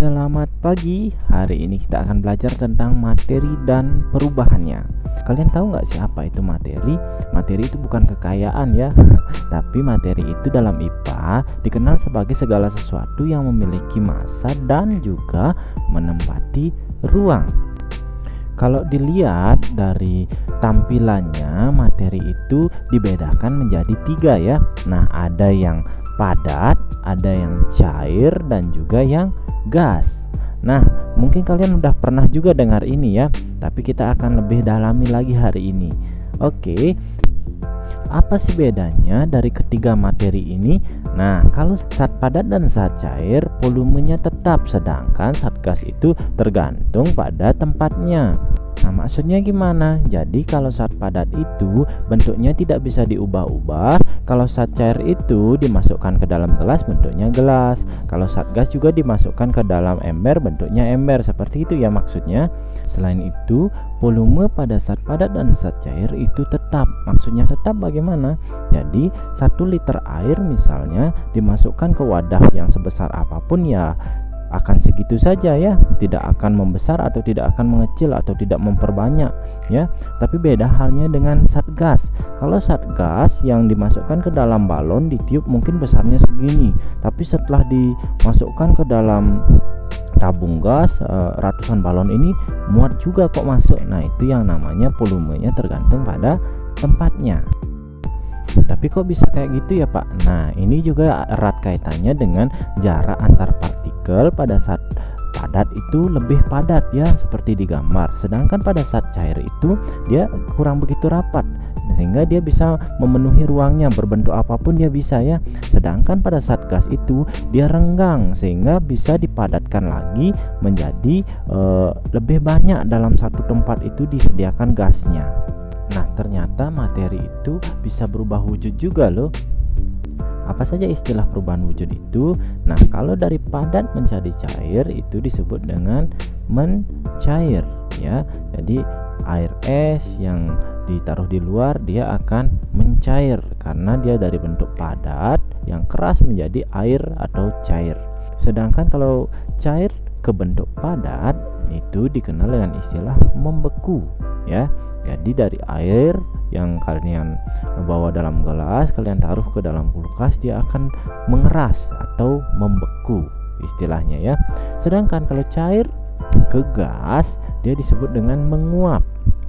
Selamat pagi, hari ini kita akan belajar tentang materi dan perubahannya. Kalian tahu nggak sih apa itu materi? Materi itu bukan kekayaan ya, tapi materi itu dalam IPA dikenal sebagai segala sesuatu yang memiliki massa dan juga menempati ruang. Kalau dilihat dari tampilannya, materi itu dibedakan menjadi 3 ya. Nah, ada yang padat, ada yang cair, dan juga yang gas. Nah, mungkin kalian udah pernah juga dengar ini ya, tapi kita akan lebih dalami lagi hari ini. Oke, apa sih bedanya dari ketiga materi ini? Nah, kalau zat padat dan zat cair, volumenya tetap, sedangkan zat gas itu tergantung pada tempatnya. Nah, maksudnya gimana? Jadi kalau zat padat itu bentuknya tidak bisa diubah-ubah. Kalau zat cair itu dimasukkan ke dalam gelas, bentuknya gelas. Kalau zat gas juga dimasukkan ke dalam ember, bentuknya ember. Seperti itu ya maksudnya. Selain itu, volume pada zat padat dan zat cair itu tetap. Maksudnya tetap bagaimana? Jadi 1 liter air misalnya dimasukkan ke wadah yang sebesar apapun ya akan segitu saja ya, tidak akan membesar atau tidak akan mengecil atau tidak memperbanyak ya. Tapi beda halnya dengan zat gas. Kalau zat gas yang dimasukkan ke dalam balon ditiup mungkin besarnya segini, tapi setelah dimasukkan ke dalam tabung gas, ratusan balon ini muat juga kok masuk. Nah, itu yang namanya volumenya tergantung pada tempatnya. Tapi kok bisa kayak gitu ya Pak? Nah, ini juga erat kaitannya dengan jarak antar partikel. Pada saat padat itu lebih padat ya, seperti di gambar. Sedangkan pada saat cair itu dia kurang begitu rapat, sehingga dia bisa memenuhi ruangnya, berbentuk apapun dia bisa ya. Sedangkan pada saat gas itu dia renggang, sehingga bisa dipadatkan lagi menjadi lebih banyak dalam satu tempat itu disediakan gasnya. Nah, ternyata materi itu bisa berubah wujud juga loh. Apa saja istilah perubahan wujud itu? Nah, kalau dari padat menjadi cair itu disebut dengan mencair ya. Jadi air es yang ditaruh di luar dia akan mencair karena dia dari bentuk padat yang keras menjadi air atau cair. Sedangkan kalau cair ke bentuk padat itu dikenal dengan istilah membeku ya. Jadi dari air yang kalian bawa dalam gelas, kalian taruh ke dalam kulkas, dia akan mengeras atau membeku istilahnya ya. Sedangkan kalau cair ke gas, dia disebut dengan menguap.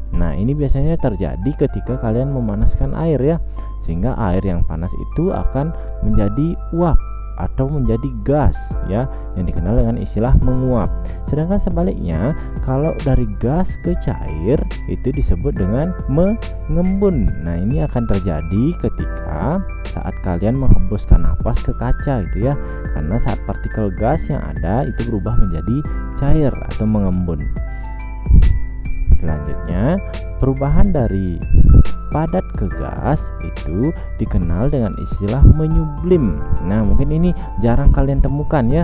Nah, ini biasanya terjadi ketika kalian memanaskan air ya, sehingga air yang panas itu akan menjadi uap atau menjadi gas ya, yang dikenal dengan istilah menguap. Sedangkan sebaliknya, kalau dari gas ke cair itu disebut dengan mengembun. Nah, ini akan terjadi ketika saat kalian menghembuskan napas ke kaca itu ya, karena saat partikel gas yang ada itu berubah menjadi cair atau mengembun. Selanjutnya, perubahan dari padat ke gas itu dikenal dengan istilah menyublim. Nah, mungkin ini jarang kalian temukan ya.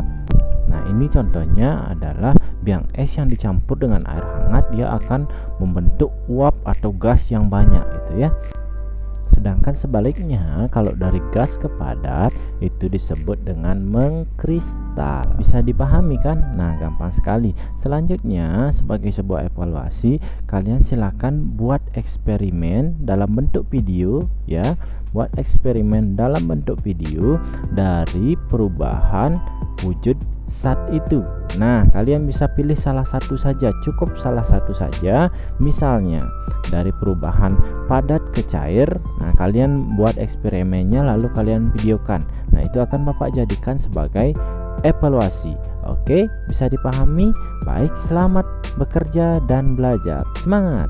Nah, ini contohnya adalah biang es yang dicampur dengan air hangat, dia akan membentuk uap atau gas yang banyak itu ya. Sedangkan sebaliknya, kalau dari gas ke padat itu disebut dengan mengkristal. Bisa dipahami kan? Nah, gampang sekali. Selanjutnya, sebagai sebuah evaluasi, kalian silakan buat eksperimen dalam bentuk video ya. Buat eksperimen dalam bentuk video dari perubahan wujud zat itu. Nah, kalian bisa pilih salah satu saja, cukup salah satu saja. Misalnya dari perubahan padat ke cair. Nah, kalian buat eksperimennya lalu kalian videokan. Nah, itu akan Bapak jadikan sebagai evaluasi. Oke, bisa dipahami? Baik, selamat bekerja dan belajar. Semangat.